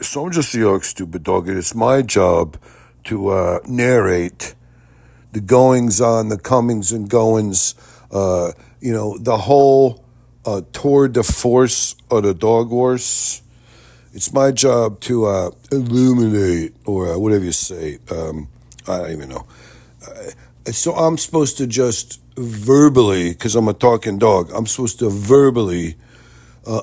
So I'm just a young stupid dog, and it's my job to narrate the goings on, the comings and goings, the whole tour de force of the dog wars. It's my job to illuminate, or whatever you say. I don't even know. So I'm supposed to just verbally, because I'm a talking dog, I'm supposed to verbally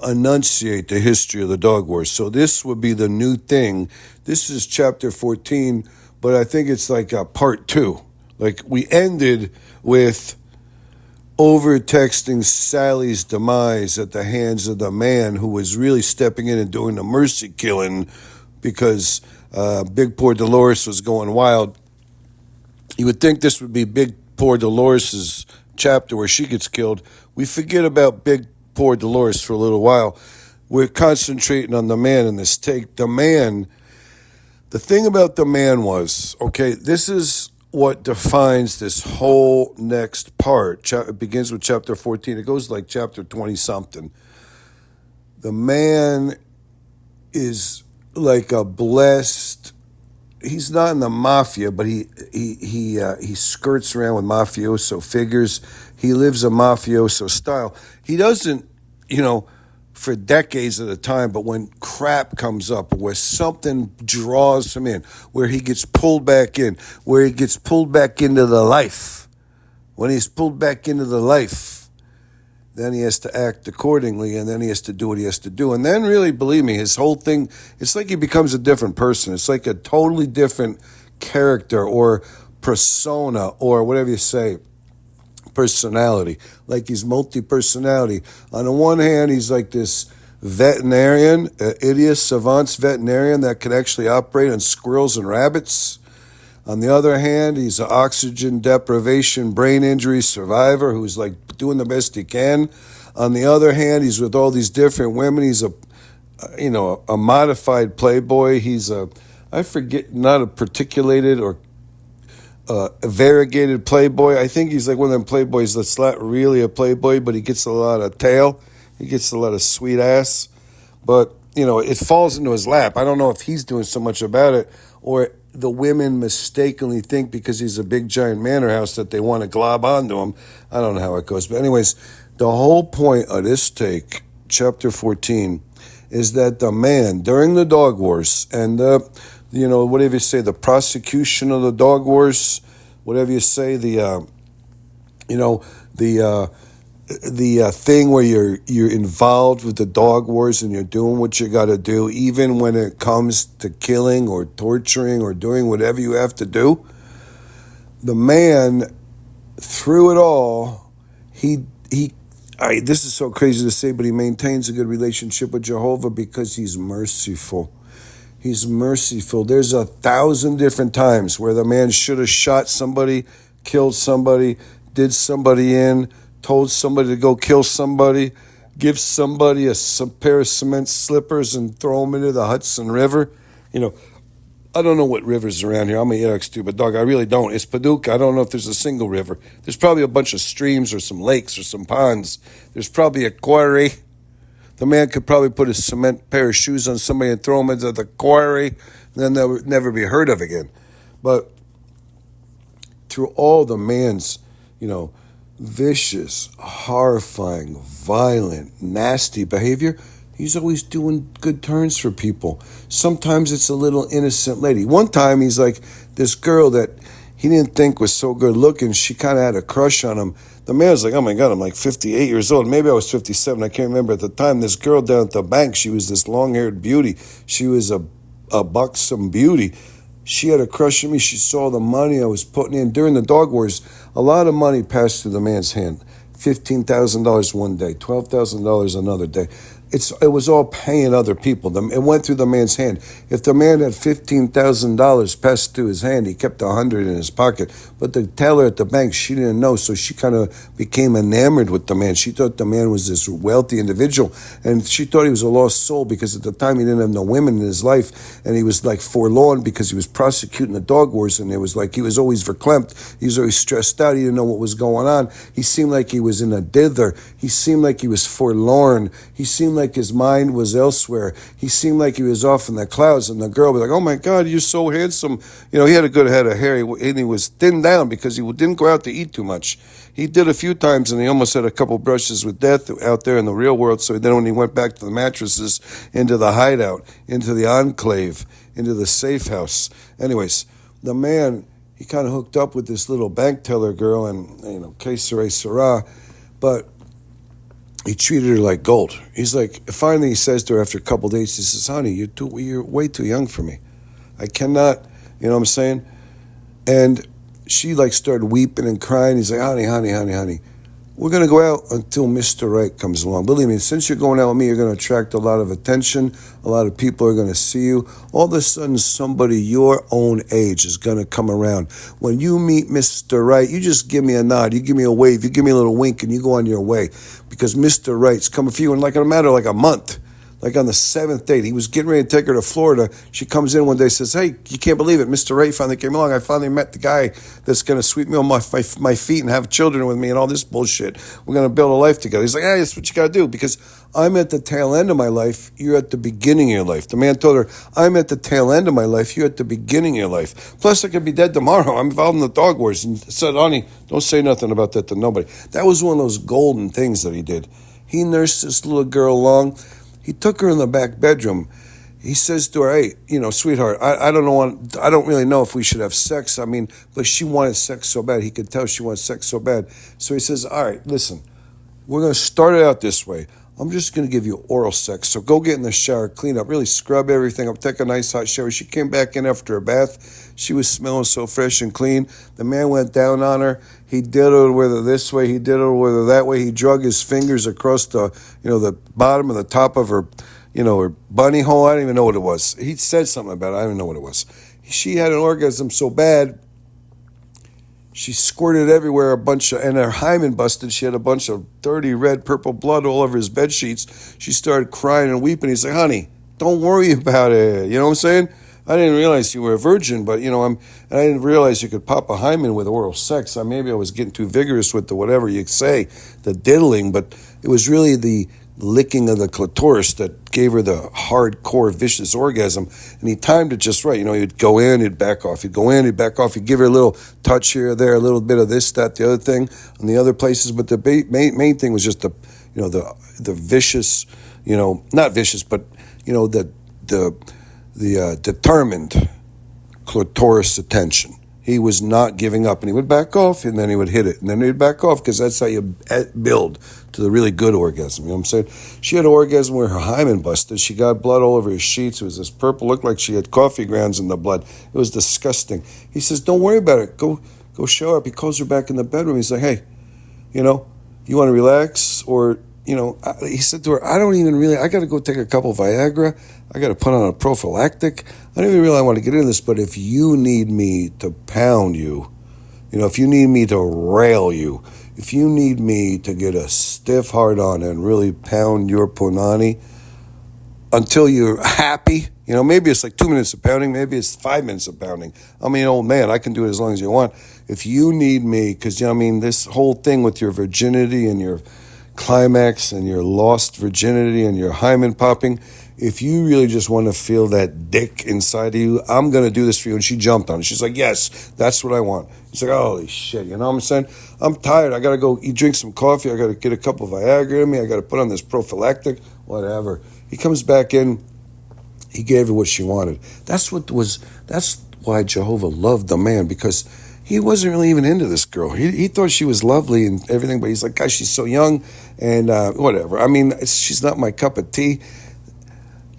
enunciate the history of the dog wars. So this would be the new thing. This is chapter 14, but I think it's like a part 2. Like we ended with over-texting Sally's demise at the hands of the man who was really stepping in and doing the mercy killing because Big Poor Dolores was going wild. You would think this would be Big Poor Dolores's chapter where she gets killed. We forget about Big Poor Dolores for a little while. We're concentrating on the man in this take. The thing about the man was, okay, this is what defines this whole next part. It begins with chapter 14. It goes like chapter 20-something. The man is like a blessed. He's not in the mafia, but he skirts around with mafioso figures. He lives a mafioso style. He doesn't, for decades at a time, but when crap comes up, where something draws him in, where he gets pulled back in, where he gets pulled back into the life, when he's pulled back into the life, then he has to act accordingly, and then he has to do what he has to do. And then really, believe me, his whole thing, it's like he becomes a different person. It's like a totally different character or persona or whatever you say, personality. Like he's multi-personality. On the one hand, he's like this veterinarian, idiot, savant veterinarian that can actually operate on squirrels and rabbits. On the other hand, he's an oxygen deprivation, brain injury survivor who's like doing the best he can. On the other hand, he's with all these different women. He's a modified playboy. He's not a particulated or variegated playboy. I think he's like one of them playboys that's not really a playboy, but he gets a lot of tail. He gets a lot of sweet ass. But, it falls into his lap. I don't know if he's doing so much about it or the women mistakenly think because he's a big giant manor house that they want to glob onto him. I don't know how it goes. But anyways, the whole point of this take, chapter 14, is that the man, during the dog wars and whatever you say, the prosecution of the dog wars, whatever you say, the thing where you're involved with the dog wars and you're doing what you got to do, even when it comes to killing or torturing or doing whatever you have to do. The man, through it all, this is so crazy to say, but he maintains a good relationship with Jehovah because he's merciful. He's merciful. There's 1,000 different times where the man should have shot somebody, killed somebody, did somebody in, told somebody to go kill somebody, give somebody a pair of cement slippers and throw them into the Hudson River. I don't know what rivers around here. I'm a stupid dog. I really don't. It's Paducah. I don't know if there's a single river. There's probably a bunch of streams or some lakes or some ponds. There's probably a quarry. The man could probably put a cement pair of shoes on somebody and throw them into the quarry, and then they would never be heard of again. But through all the man's, vicious, horrifying, violent, nasty behavior, he's always doing good turns for people. Sometimes it's a little innocent lady. One time he's like this girl that he didn't think was so good looking. She kind of had a crush on him. The man was like, oh my God, I'm like 58 years old. Maybe I was 57. I can't remember at the time. This girl down at the bank, she was this long-haired beauty. She was a buxom beauty. She had a crush on me. She saw the money I was putting in. During the dog wars, a lot of money passed through the man's hand. $15,000 one day, $12,000 another day. It was all paying other people. It went through the man's hand. If the man had $15,000 passed through his hand, he kept $100 in his pocket. But the teller at the bank, she didn't know, so she kind of became enamored with the man. She thought the man was this wealthy individual, and she thought he was a lost soul because at the time he didn't have no women in his life, and he was like forlorn because he was prosecuting the dog wars, and it was like he was always verklempt. He was always stressed out. He didn't know what was going on. He seemed like he was in a dither. He seemed like he was forlorn. He seemed like his mind was elsewhere. He seemed like he was off in the clouds, and the girl would be like, "Oh my God, you're so handsome." He had a good head of hair, and he was thinned down because he didn't go out to eat too much. He did a few times, and he almost had a couple brushes with death out there in the real world. So then when he went back to the mattresses, into the hideout, into the enclave, into the safe house. Anyways, the man, he kind of hooked up with this little bank teller girl, and, que sera, sera, but he treated her like gold. He's like, finally he says to her after a couple of days, he says, "Honey, you're way too young for me. I cannot," you know what I'm saying? And she started weeping and crying. He's like, honey, we're going to go out until Mr. Right comes along. Believe me, since you're going out with me, you're going to attract a lot of attention. A lot of people are going to see you. All of a sudden, somebody your own age is going to come around. When you meet Mr. Right, you just give me a nod. You give me a wave. You give me a little wink, and you go on your way. Because Mr. Right's coming for you in a matter of a month. On the 7th date, he was getting ready to take her to Florida. She comes in one day and says, "Hey, you can't believe it. Mr. Right finally came along. I finally met the guy that's going to sweep me on my feet and have children with me and all this bullshit. We're going to build a life together." He's like, "Hey, that's what you got to do because I'm at the tail end of my life. You're at the beginning of your life." The man told her, "I'm at the tail end of my life. You're at the beginning of your life. Plus, I could be dead tomorrow. I'm involved in the dog wars." And said, "Honey, don't say nothing about that to nobody." That was one of those golden things that he did. He nursed this little girl along. He took her in the back bedroom. He says to her, "Hey, sweetheart, I don't really know if we should have sex. But she wanted sex so bad. He could tell she wanted sex so bad. So he says, all right, listen, we're going to start it out this way. I'm just going to give you oral sex. So go get in the shower, clean up, really scrub everything up, take a nice hot shower." She came back in after a bath. She was smelling so fresh and clean. The man went down on her. He did it with her this way. He did it with her that way. He drug his fingers across the bottom and the top of her, her bunny hole. I don't even know what it was. He said something about it. I don't even know what it was. She had an orgasm so bad, she squirted everywhere and her hymen busted. She had a bunch of dirty red, purple blood all over his bed sheets. She started crying and weeping. He's like, "Honey, don't worry about it." You know what I'm saying? "I didn't realize you were a virgin, but, and I didn't realize you could pop a hymen with oral sex. Maybe I was getting too vigorous with the whatever you say, the diddling, but it was really the licking of the clitoris that gave her the hardcore vicious orgasm." And he timed it just right. He'd go in, he'd back off. He'd go in, he'd back off. He'd give her a little touch here or there, a little bit of this, that, the other thing, and the other places. But the main thing was just the vicious, not vicious, but the determined clitoris attention. He was not giving up, and he would back off, and then he would hit it, and then he'd back off, because that's how you build to the really good orgasm. You know what I'm saying? She had an orgasm where her hymen busted. She got blood all over her sheets. It was this purple, looked like she had coffee grounds in the blood. It was disgusting. He says, "Don't worry about it. Go shower up." He calls her back in the bedroom. He's like, "Hey, you want to relax?" Or, he said to her, "I got to go take a couple of Viagra. I got to put on a prophylactic. I don't even really want to get into this, but if you need me to pound you, if you need me to rail you, if you need me to get a stiff hard on and really pound your punani until you're happy, maybe it's like 2 minutes of pounding, maybe it's 5 minutes of pounding. Old man, I can do it as long as you want. If you need me, because, this whole thing with your virginity and your climax and your lost virginity and your hymen popping, if you really just want to feel that dick inside of you, I'm going to do this for you." And she jumped on it. She's like, "Yes, that's what I want." He's like, "Holy shit," you know what I'm saying? "I'm tired. I got to go drink some coffee. I got to get a couple of Viagra in me. I got to put on this prophylactic," whatever. He comes back in. He gave her what she wanted. That's why Jehovah loved the man, because he wasn't really even into this girl. He thought she was lovely and everything, but he's like, "Gosh, she's so young," and whatever. She's not my cup of tea.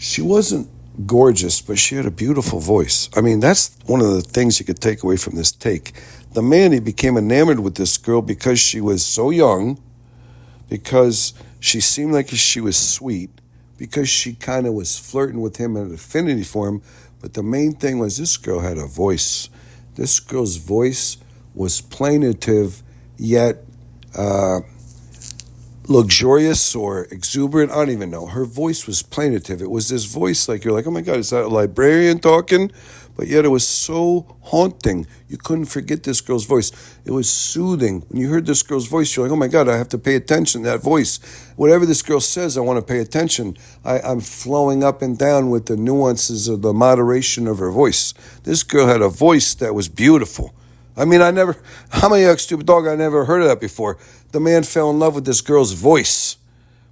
She wasn't gorgeous, but she had a beautiful voice. That's one of the things you could take away from this take. The man, he became enamored with this girl because she was so young, because she seemed like she was sweet, because she kind of was flirting with him in an affinity for him. But the main thing was, this girl had a voice. This girl's voice was plaintive, yet luxurious or exuberant. I don't even know. Her voice was plaintive. It was this voice like, you're like, "Oh my God, is that a librarian talking?" but yet it was so haunting. You couldn't forget this girl's voice. It was soothing. When you heard this girl's voice, you're like, oh my God, I have to pay attention to that voice. Whatever this girl says, I want to pay attention. I'm flowing up and down with the nuances of the moderation of her voice. This girl had a voice that was beautiful. I mean, how many stupid dog, I never heard of that before. The man fell in love with this girl's voice.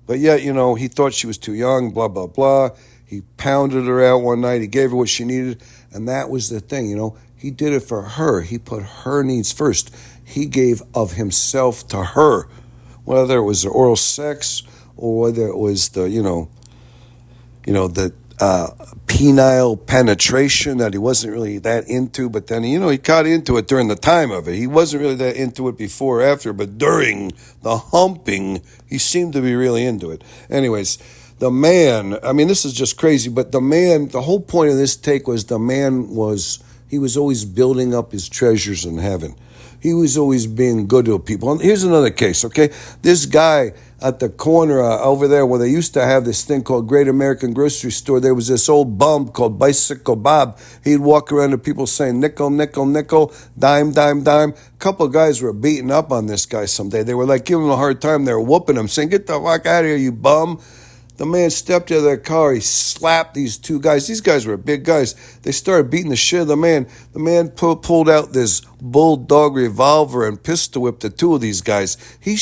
But yet, he thought she was too young, blah, blah, blah. He pounded her out one night. He gave her what she needed. And that was the thing, He did it for her. He put her needs first. He gave of himself to her. Whether it was the oral sex or whether it was the, the penile penetration that he wasn't really that into. But then, he got into it during the time of it. He wasn't really that into it before or after. But during the humping, he seemed to be really into it. Anyways, the man, this is just crazy, but the whole point of this take was he was always building up his treasures in heaven. He was always being good to people. And here's another case, okay? This guy at the corner over there where they used to have this thing called Great American Grocery Store, there was this old bum called Bicycle Bob. He'd walk around to people saying nickel, nickel, nickel, dime, dime, dime. A couple of guys were beating up on this guy someday. They were like giving him a hard time. They were whooping him, saying, get the fuck out of here, you bum. The man stepped out of their car. He slapped these two guys. These guys were big guys. They started beating the shit out of the man. The man pulled out this bulldog revolver and pistol whipped the two of these guys. He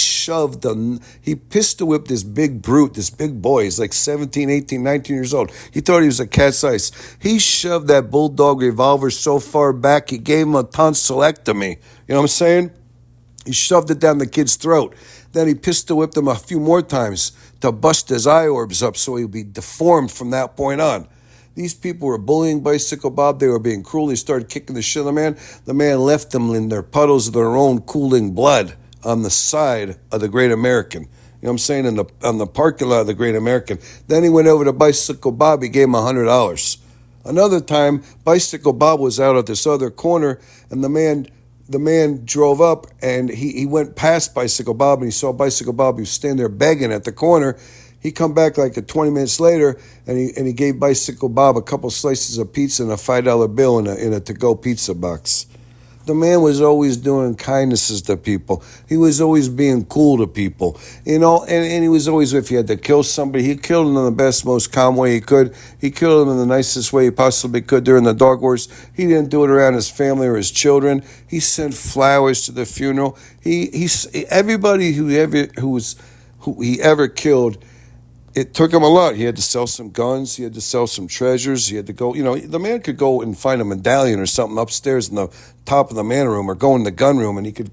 pistol whipped this big brute, this big boy. He's like 17, 18, 19 years old. He thought he was a cat's ice. He shoved that bulldog revolver so far back, he gave him a tonsillectomy. You know what I'm saying? He shoved it down the kid's throat. Then he pistol whipped him a few more times to bust his eye orbs up so he'd be deformed from that point on. These people were bullying Bicycle Bob. They were being cruel. They started kicking the shit out of the man. The man left them in their puddles of their own cooling blood on the side of the Great American. You know what I'm saying? On the parking lot of the Great American. Then he went over to Bicycle Bob. He gave him $100. Another time, Bicycle Bob was out at this other corner, and the man drove up, and he went past Bicycle Bob, and he saw Bicycle Bob. He was standing there begging at the corner. He come back like 20 minutes later, and he gave Bicycle Bob a couple slices of pizza and a $5 bill in a to-go pizza box. The man was always doing kindnesses to people. He was always being cool to people, and he was always, if he had to kill somebody, he killed them in the best, most calm way he could. He killed them in the nicest way he possibly could during the dog wars. He didn't do it around his family or his children. He sent flowers to the funeral. Everybody who he ever killed, it took him a lot. He had to sell some guns. He had to sell some treasures. He had to go, the man could go and find a medallion or something upstairs in the top of the man room or go in the gun room, and he could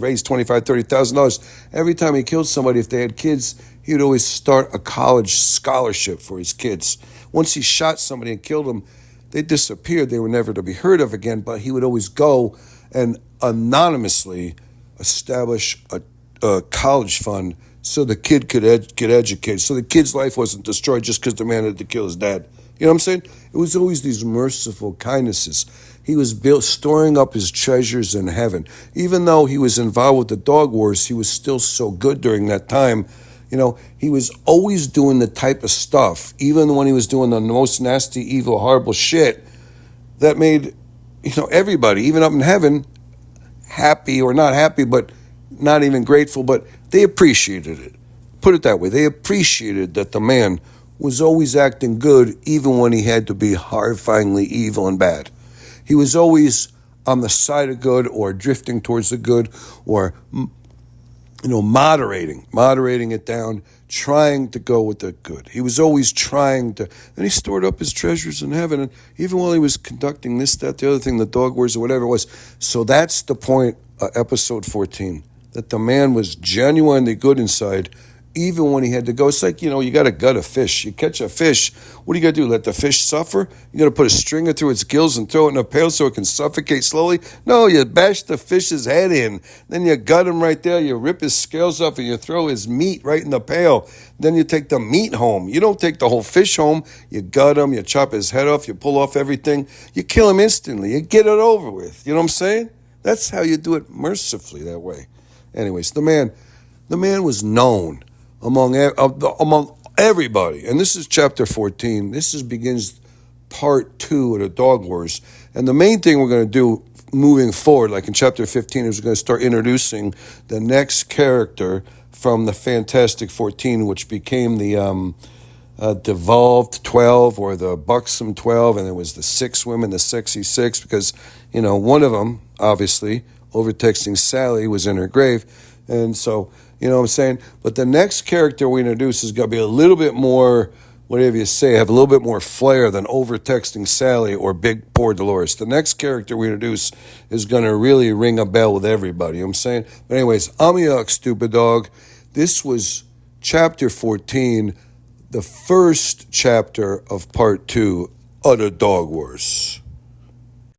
raise $25,000, $30,000. Every time he killed somebody, if they had kids, he would always start a college scholarship for his kids. Once he shot somebody and killed them, they disappeared. They were never to be heard of again, but he would always go and anonymously establish a college fund so the kid could get educated, so the kid's life wasn't destroyed just because the man had to kill his dad. You know what I'm saying? It was always these merciful kindnesses. He was storing up his treasures in heaven. Even though he was involved with the dog wars, he was still so good during that time. He was always doing the type of stuff, even when he was doing the most nasty, evil, horrible shit, that made, everybody, even up in heaven, happy or not happy, but not even grateful, but they appreciated it. Put it that way. They appreciated that the man was always acting good, even when he had to be horrifyingly evil and bad. He was always on the side of good or drifting towards the good or, moderating it down, trying to go with the good. He was always trying to, and he stored up his treasures in heaven. And even while he was conducting this, that, the other thing, the dog wars or whatever it was. So that's the point of episode 14. That the man was genuinely good inside, even when he had to go. It's like, you got to gut a fish. You catch a fish, what do you got to do? Let the fish suffer? You got to put a stringer through its gills and throw it in a pail so it can suffocate slowly? No, you bash the fish's head in. Then you gut him right there. You rip his scales off and you throw his meat right in the pail. Then you take the meat home. You don't take the whole fish home. You gut him. You chop his head off. You pull off everything. You kill him instantly. You get it over with. You know what I'm saying? That's how you do it mercifully that way. Anyways, the man was known among everybody, and this is chapter 14. This begins part 2 of the Dog Wars. And the main thing we're going to do moving forward, like in chapter 15, is we're going to start introducing the next character from the Fantastic 14, which became the devolved 12 or the buxom 12, and it was the 6 women, the sexy 6, because, one of them, obviously, overtexting Sally, was in her grave. And so, you know what I'm saying? But the next character we introduce is going to be a little bit more, whatever you say, have a little bit more flair than overtexting Sally or Big Poor Dolores. The next character we introduce is going to really ring a bell with everybody. You know what I'm saying? But anyways, I'm Yuck, stupid dog. This was chapter 14, the first chapter of part 2 of the Dog Wars.